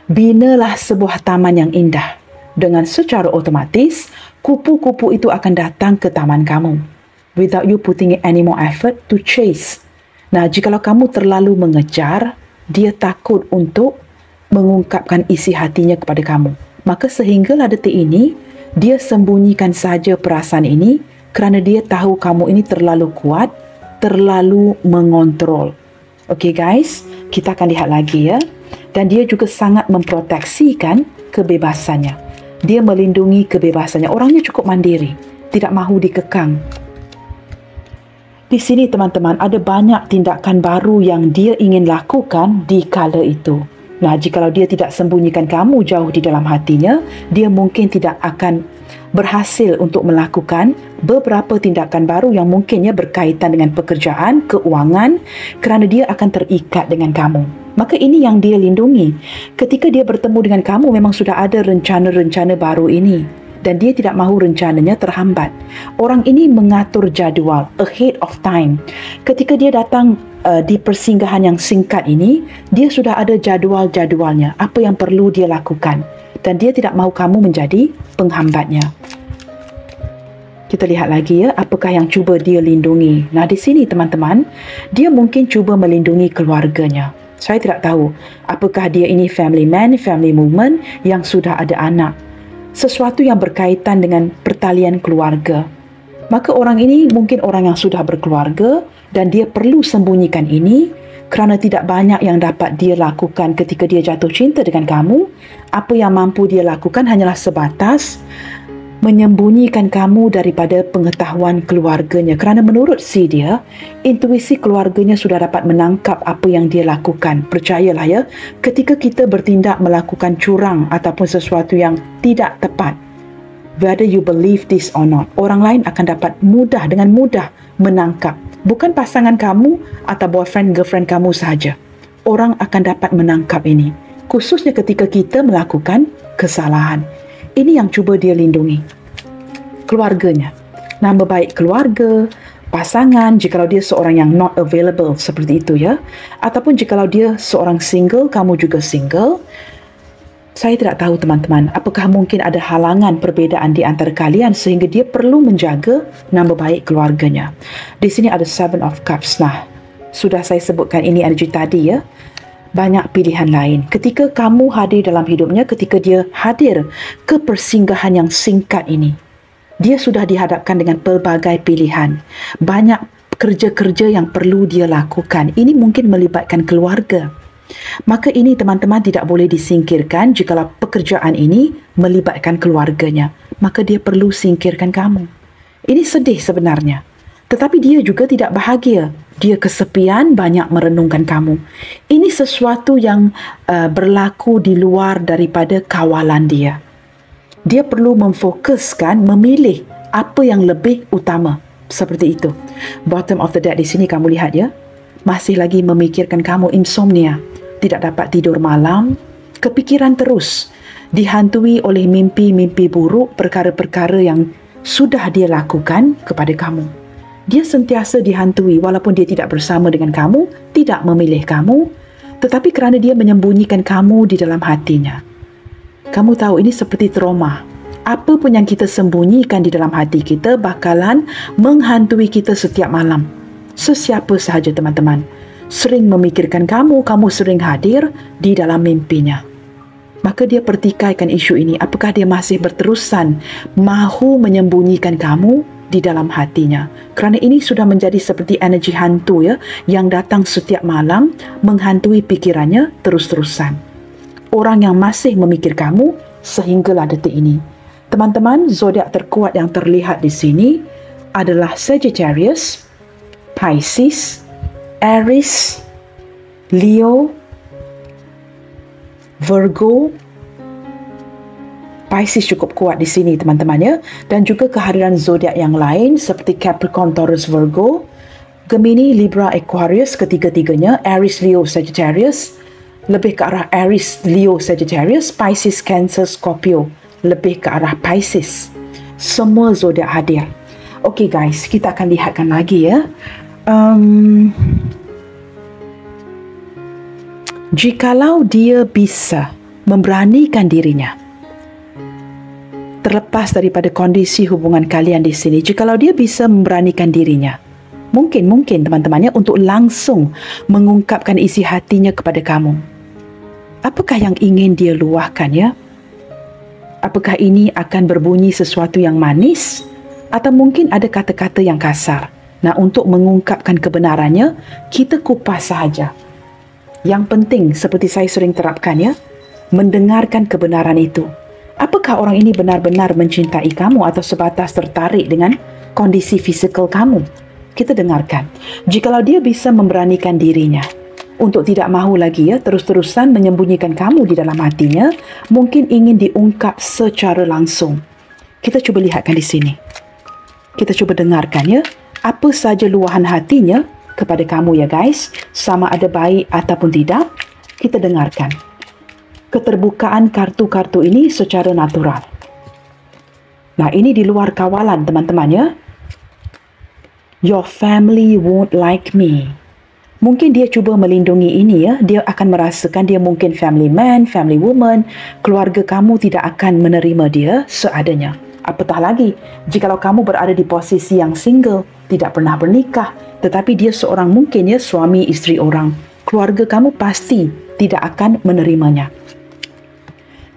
Binalah sebuah taman yang indah. Dengan secara otomatis, kupu-kupu itu akan datang ke taman kamu. Without you putting any more effort to chase. Nah, jikalau kamu terlalu mengejar, dia takut untuk mengungkapkan isi hatinya kepada kamu. Maka sehinggalah detik ini, dia sembunyikan saja perasaan ini kerana dia tahu kamu ini terlalu kuat, terlalu mengontrol. Okey guys, kita akan lihat lagi ya. Dan dia juga sangat memproteksikan kebebasannya. Dia melindungi kebebasannya. Orangnya cukup mandiri, tidak mahu dikekang. Di sini teman-teman, ada banyak tindakan baru yang dia ingin lakukan di kala itu. Nah, jikalau dia tidak sembunyikan kamu jauh di dalam hatinya, dia mungkin tidak akan berhasil untuk melakukan beberapa tindakan baru yang mungkinnya berkaitan dengan pekerjaan, keuangan, kerana dia akan terikat dengan kamu. Maka ini yang dia lindungi. Ketika dia bertemu dengan kamu, memang sudah ada rencana-rencana baru ini. Dan dia tidak mahu rencananya terhambat. Orang ini mengatur jadual ahead of time. Ketika dia datang di persinggahan yang singkat ini, dia sudah ada jadual-jadualnya, apa yang perlu dia lakukan. Dan dia tidak mahu kamu menjadi penghambatnya. Kita lihat lagi ya, apakah yang cuba dia lindungi. Nah, di sini teman-teman, dia mungkin cuba melindungi keluarganya. Saya tidak tahu apakah dia ini family man, family woman yang sudah ada anak. Sesuatu yang berkaitan dengan pertalian keluarga. Maka orang ini mungkin orang yang sudah berkeluarga dan dia perlu sembunyikan ini kerana tidak banyak yang dapat dia lakukan ketika dia jatuh cinta dengan kamu. Apa yang mampu dia lakukan hanyalah sebatas menyembunyikan kamu daripada pengetahuan keluarganya. Kerana menurut si dia, intuisi keluarganya sudah dapat menangkap apa yang dia lakukan. Percayalah ya, ketika kita bertindak melakukan curang ataupun sesuatu yang tidak tepat, whether you believe this or not, orang lain akan dapat dengan mudah menangkap. Bukan pasangan kamu atau boyfriend, girlfriend kamu sahaja. Orang akan dapat menangkap ini. Khususnya ketika kita melakukan kesalahan. Ini yang cuba dia lindungi. Keluarganya. Nama baik keluarga, pasangan, jikalau dia seorang yang not available seperti itu ya. Ataupun jikalau dia seorang single, kamu juga single. Saya tidak tahu teman-teman, apakah mungkin ada halangan perbezaan di antara kalian sehingga dia perlu menjaga nama baik keluarganya. Di sini ada Seven of Cups. Nah, sudah saya sebutkan ini energi tadi ya. Banyak pilihan lain. Ketika kamu hadir dalam hidupnya, ketika dia hadir ke persinggahan yang singkat ini, dia sudah dihadapkan dengan pelbagai pilihan. Banyak kerja-kerja yang perlu dia lakukan. Ini mungkin melibatkan keluarga. Maka ini teman-teman tidak boleh disingkirkan jikalau pekerjaan ini melibatkan keluarganya. Maka dia perlu singkirkan kamu. Ini sedih sebenarnya. Tetapi dia juga tidak bahagia. Dia kesepian, banyak merenungkan kamu. Ini sesuatu yang berlaku di luar daripada kawalan dia. Dia perlu memfokuskan, memilih apa yang lebih utama. Seperti itu. Bottom of the deck di sini kamu lihat ya. Masih lagi memikirkan kamu, insomnia. Tidak dapat tidur malam, kepikiran terus, dihantui oleh mimpi-mimpi buruk, perkara-perkara yang sudah dia lakukan kepada kamu. Dia sentiasa dihantui walaupun dia tidak bersama dengan kamu, tidak memilih kamu, tetapi kerana dia menyembunyikan kamu di dalam hatinya. Kamu tahu ini seperti trauma. Apa pun yang kita sembunyikan di dalam hati kita bakalan menghantui kita setiap malam. Sesiapa sahaja teman-teman. Sering memikirkan kamu, kamu sering hadir di dalam mimpinya. Maka dia pertikaikan isu ini. Apakah dia masih berterusan mahu menyembunyikan kamu di dalam hatinya? Kerana ini sudah menjadi seperti energi hantu ya, yang datang setiap malam menghantui pikirannya terus-terusan. Orang yang masih memikir kamu sehinggalah detik ini. Teman-teman, zodiak terkuat yang terlihat di sini adalah Sagittarius, Pisces, Aries, Leo, Virgo. Pisces cukup kuat di sini teman-teman ya. Dan juga kehadiran zodiak yang lain seperti Capricorn, Taurus, Virgo, Gemini, Libra, Aquarius, ketiga-tiganya, Aries, Leo, Sagittarius, lebih ke arah Aries, Leo, Sagittarius, Pisces, Cancer, Scorpio, lebih ke arah Pisces. Semua zodiak hadir. Okey guys, kita akan lihatkan lagi ya. Jikalau dia bisa memberanikan dirinya, terlepas daripada kondisi hubungan kalian di sini, jikalau dia bisa memberanikan dirinya, mungkin teman-temannya untuk langsung mengungkapkan isi hatinya kepada kamu. Apakah yang ingin dia luahkan ya? Apakah ini akan berbunyi sesuatu yang manis atau mungkin ada kata-kata yang kasar? Nah, untuk mengungkapkan kebenarannya, kita kupas sahaja. Yang penting, seperti saya sering terapkan ya, mendengarkan kebenaran itu. Apakah orang ini benar-benar mencintai kamu atau sebatas tertarik dengan kondisi fizikal kamu? Kita dengarkan. Jikalau dia bisa memberanikan dirinya untuk tidak mahu lagi ya terus-terusan menyembunyikan kamu di dalam hatinya, mungkin ingin diungkap secara langsung. Kita cuba lihatkan di sini. Kita cuba dengarkan ya, apa saja luahan hatinya kepada kamu ya guys, sama ada baik ataupun tidak. Kita dengarkan keterbukaan kartu-kartu ini secara natural. Nah, ini di luar kawalan teman-teman ya. Your family won't like me. Mungkin dia cuba melindungi ini ya. Dia akan merasakan dia mungkin family man, family woman. Keluarga kamu tidak akan menerima dia seadanya. Apatah lagi, jikalau kamu berada di posisi yang single, tidak pernah bernikah, tetapi dia seorang mungkin ya suami isteri orang. Keluarga kamu pasti tidak akan menerimanya.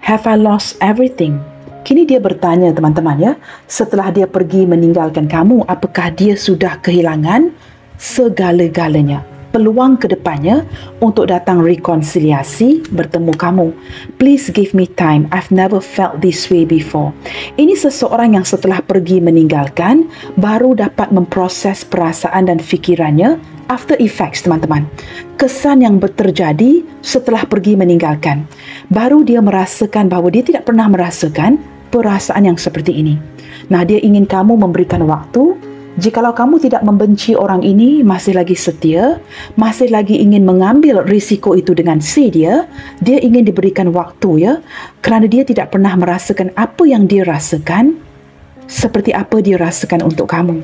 Have I lost everything? Kini dia bertanya teman-teman ya, setelah dia pergi meninggalkan kamu, apakah dia sudah kehilangan segala-galanya? Peluang ke depannya untuk datang rekonsiliasi bertemu kamu. Please give me time. I've never felt this way before. Ini seseorang yang setelah pergi meninggalkan baru dapat memproses perasaan dan fikirannya. After effects teman-teman. Kesan yang terjadi setelah pergi meninggalkan. Baru dia merasakan bahawa dia tidak pernah merasakan perasaan yang seperti ini. Nah, dia ingin kamu memberikan waktu Jikalau kamu tidak membenci orang ini, masih lagi setia, masih lagi ingin mengambil risiko itu dengan si dia ingin diberikan waktu ya, kerana dia tidak pernah merasakan apa yang dia rasakan seperti apa dia rasakan untuk kamu.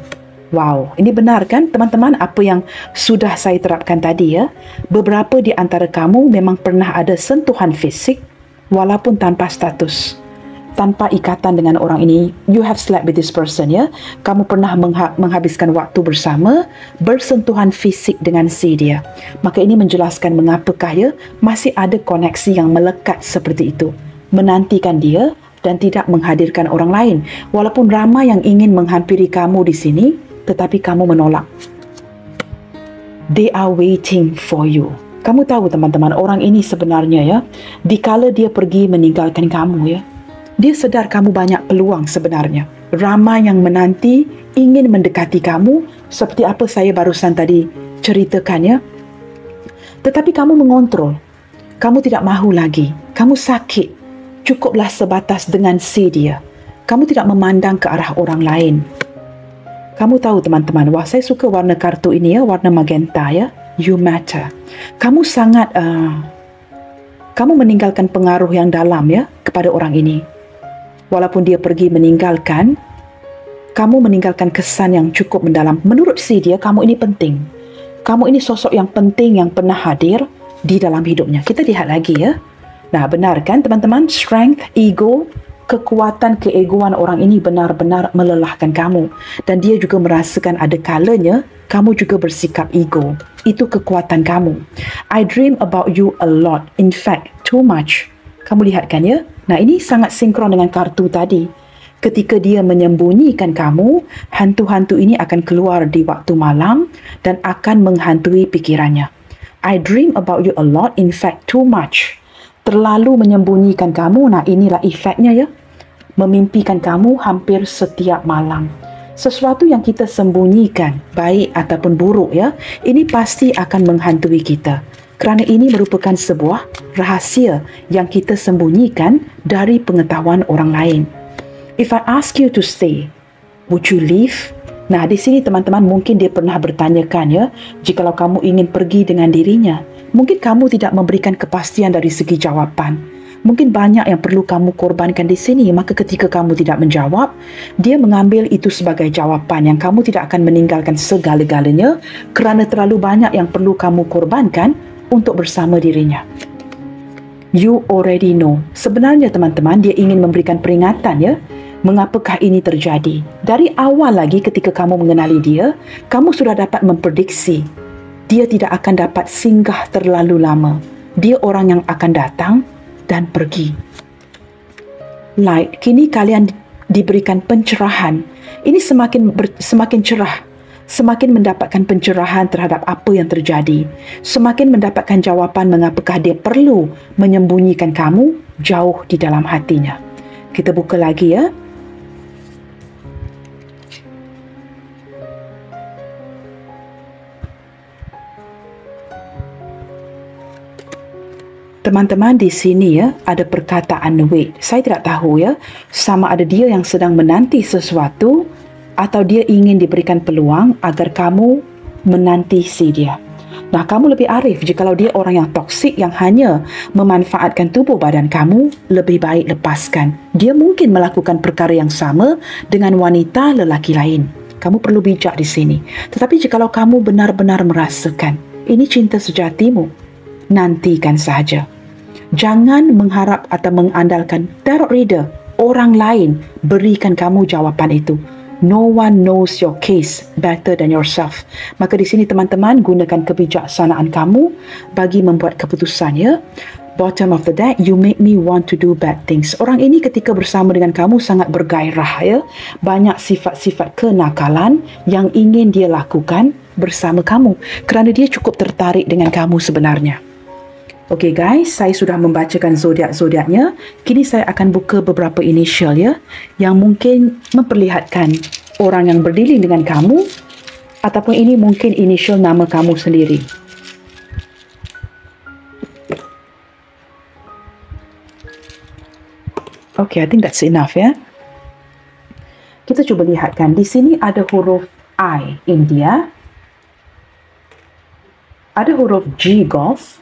Wow, ini benar kan teman-teman apa yang sudah saya terapkan tadi ya? Beberapa di antara kamu memang pernah ada sentuhan fisik walaupun tanpa status, tanpa ikatan dengan orang ini. You have slept with this person ya. Kamu pernah menghabiskan waktu bersama, bersentuhan fisik dengan si dia. Maka ini menjelaskan mengapakah ya masih ada koneksi yang melekat seperti itu. Menantikan dia dan tidak menghadirkan orang lain. Walaupun ramai yang ingin menghampiri kamu di sini, tetapi kamu menolak. They are waiting for you. Kamu tahu teman-teman, orang ini sebenarnya ya, dikala dia pergi meninggalkan kamu ya, dia sedar kamu banyak peluang sebenarnya. Ramai yang menanti, ingin mendekati kamu, seperti apa saya barusan tadi ceritakan ya. Tetapi kamu mengontrol. Kamu tidak mahu lagi. Kamu sakit. Cukuplah sebatas dengan si dia. Kamu tidak memandang ke arah orang lain. Kamu tahu teman-teman, wah saya suka warna kartu ini ya, warna magenta ya. You matter. Kamu sangat, kamu meninggalkan pengaruh yang dalam ya kepada orang ini. Walaupun dia pergi meninggalkan, kamu meninggalkan kesan yang cukup mendalam. Menurut si dia, kamu ini penting. Kamu ini sosok yang penting yang pernah hadir di dalam hidupnya. Kita lihat lagi ya. Nah, benar kan teman-teman? Strength, ego, kekuatan keegoan orang ini benar-benar melelahkan kamu. Dan dia juga merasakan ada kalanya kamu juga bersikap ego. Itu kekuatan kamu. I dream about you a lot. In fact, too much. Kamu lihat kan ya? Nah, ini sangat sinkron dengan kartu tadi. Ketika dia menyembunyikan kamu, hantu-hantu ini akan keluar di waktu malam dan akan menghantui pikirannya. I dream about you a lot, in fact too much. Terlalu menyembunyikan kamu, nah inilah efeknya ya. Memimpikan kamu hampir setiap malam. Sesuatu yang kita sembunyikan, baik ataupun buruk ya, ini pasti akan menghantui kita. Kerana ini merupakan sebuah rahasia yang kita sembunyikan dari pengetahuan orang lain. If I ask you to stay, would you leave? Nah, di sini teman-teman mungkin dia pernah bertanyakan ya, jikalau kamu ingin pergi dengan dirinya, mungkin kamu tidak memberikan kepastian dari segi jawapan. Mungkin banyak yang perlu kamu korbankan di sini, maka ketika kamu tidak menjawab, dia mengambil itu sebagai jawapan yang kamu tidak akan meninggalkan segala-galanya kerana terlalu banyak yang perlu kamu korbankan untuk bersama dirinya. You already know. Sebenarnya teman-teman, dia ingin memberikan peringatan ya. Mengapakah ini terjadi? Dari awal lagi ketika kamu mengenali dia, kamu sudah dapat memprediksi dia tidak akan dapat singgah terlalu lama. Dia orang yang akan datang dan pergi. Light, kini kalian diberikan pencerahan. Ini semakin cerah. Semakin mendapatkan pencerahan terhadap apa yang terjadi. Semakin mendapatkan jawapan mengapakah dia perlu menyembunyikan kamu jauh di dalam hatinya. Kita buka lagi ya. Teman-teman, di sini ya ada perkataan wait. Saya tidak tahu ya, sama ada dia yang sedang menanti sesuatu atau dia ingin diberikan peluang agar kamu menanti si dia. Nah, kamu lebih arif jikalau dia orang yang toksik yang hanya memanfaatkan tubuh badan kamu, lebih baik lepaskan. Dia mungkin melakukan perkara yang sama dengan wanita lelaki lain. Kamu perlu bijak di sini. Tetapi jikalau kamu benar-benar merasakan ini cinta sejatimu, nantikan sahaja. Jangan mengharap atau mengandalkan tarot reader, orang lain berikan kamu jawapan itu. No one knows your case better than yourself. Maka di sini teman-teman, gunakan kebijaksanaan kamu bagi membuat keputusan ya. Bottom of the deck, you make me want to do bad things. Orang ini ketika bersama dengan kamu sangat bergairah ya. Banyak sifat-sifat kenakalan yang ingin dia lakukan bersama kamu. Kerana dia cukup tertarik dengan kamu sebenarnya. Okey guys, saya sudah membacakan zodiak-zodiaknya. Kini saya akan buka beberapa inisial ya, yang mungkin memperlihatkan orang yang berdilin dengan kamu, ataupun ini mungkin inisial nama kamu sendiri. Okey, I think that's enough ya. Kita cuba lihatkan. Di sini ada huruf I, India. Ada huruf G, golf.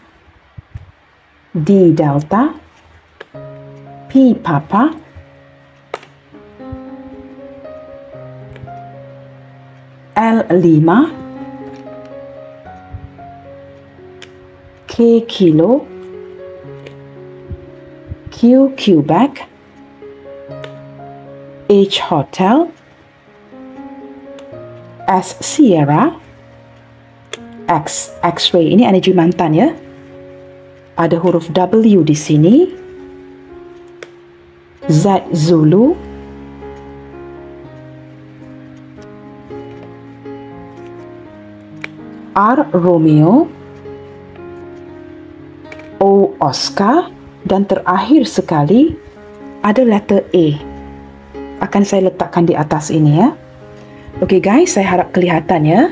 D, delta. P, papa. L, 5. K, kilo. Q, Quebec. H, hotel. S, Sierra. X, X-ray. Ini energi mantan ya. Ada huruf W di sini. Z, Zulu. R, Romeo. O, Oscar. Dan terakhir sekali ada letter A. Akan saya letakkan di atas ini ya. Okey guys, saya harap kelihatan ya.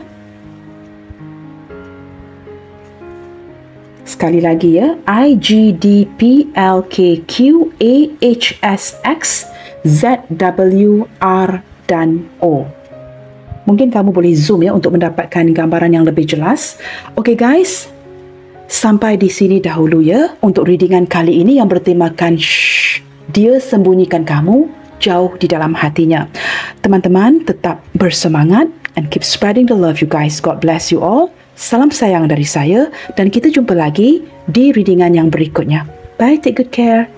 Sekali lagi ya. I, G, D, P, L, K, Q, A, H, S, X, Z, W, R dan O. Mungkin kamu boleh zoom ya untuk mendapatkan gambaran yang lebih jelas. Okey guys, sampai di sini dahulu ya untuk readingan kali ini yang bertemakan Shh, dia sembunyikan kamu jauh di dalam hatinya. Teman-teman tetap bersemangat and keep spreading the love you guys. God bless you all. Salam sayang dari saya dan kita jumpa lagi di readingan yang berikutnya. Bye, take good care.